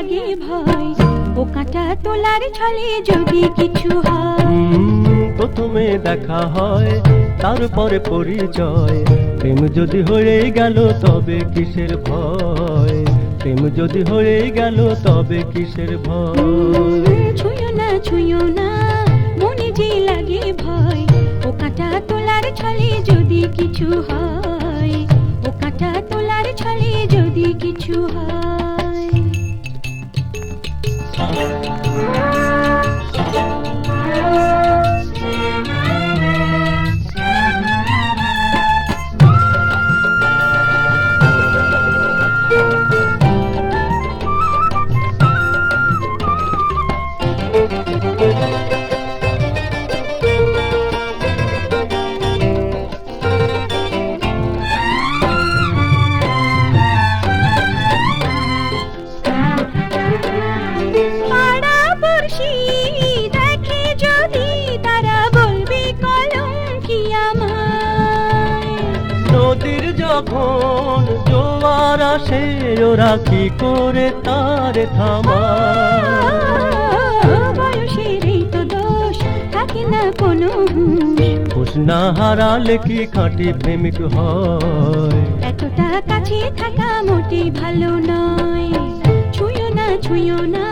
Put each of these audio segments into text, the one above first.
লাগে ভয়, ও কাঁটা তোলার ছলে যদি কিছু হয়। প্রথমে দেখা হয় তারপরে পরিচয়, প্রেম যদি হয়ে গেল তবে কিসের ভয়, প্রেম যদি হয়ে গেল তবে কিসের ভয়। ছুঁয়ো না ছুঁয়ো না মনে যে লাগে ভয়, ও কাঁটা তোলার ছলে যদি কিছু হয়, ও কাঁটা তোলার ছলে যদি কিছু হয়। দেখে যদি তারা বলবে কলঙ্কি আমায়। নদীর যখন জোয়ার আসে ওরা কি করে তার থামায়। বয়সের এই তো দোষ, থাকে না কোনো হুঁশ, হুঁশ না হারালে কি খাঁটি প্রেমিক হয়। এতটা কাছে থাকা মোটেই ভালো নয়। ছুঁয়ো না ছুঁয়ো না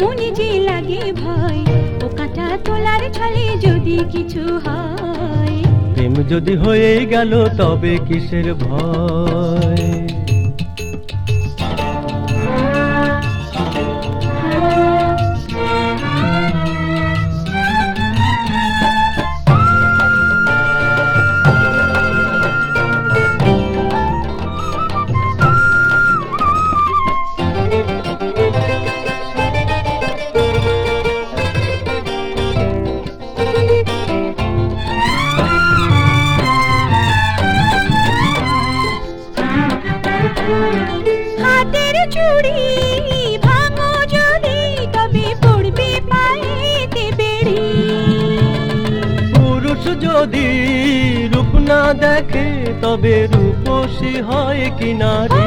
মনে যে লাগে ভয়, ও কাঁটা তোলার ছলে যদি কিছু হয়। প্রেম যদি হয়ে গেল তবে কিসের ভয়। হাতের চুড়ি ভাঙো যদি তবে পড়বে পায়েতে বেড়ি। পুরুষ যদি রূপ না দেখে তবে রূপসী হয় কি নারী।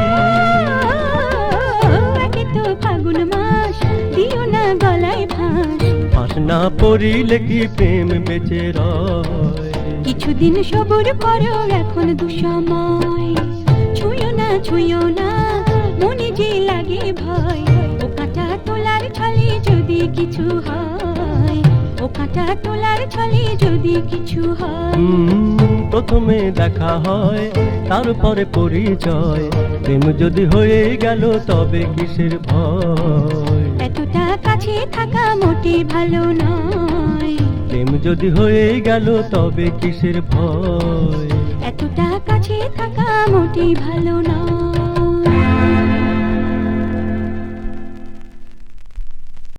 একে তো ফাগুন মাস, দিও না গলায় ফাঁস, ফাঁস না পড়িলে কি প্রেম বেঁচে রয়। কিছুদিন সবুর করো এখন দুসময়। ছুঁয়ো না ছুঁয়ো না মনে যে লাগে ভয়, ও কাঁটা তোলার ছলে যদি কিছু হয়, ও কাঁটা তোলার ছলে যদি কিছু হয়। প্রথমে দেখা হয় তারপরে পরিচয়, প্রেম যদি হয়ে গেল তবে কিসের ভয়। এতটা কাছে থাকা মোটে ভালো নয়। প্রেম যদি হয়ে গেল তবে কিসের ভয়। এতটা কাছে থাকা মোটেই ভালো নয়।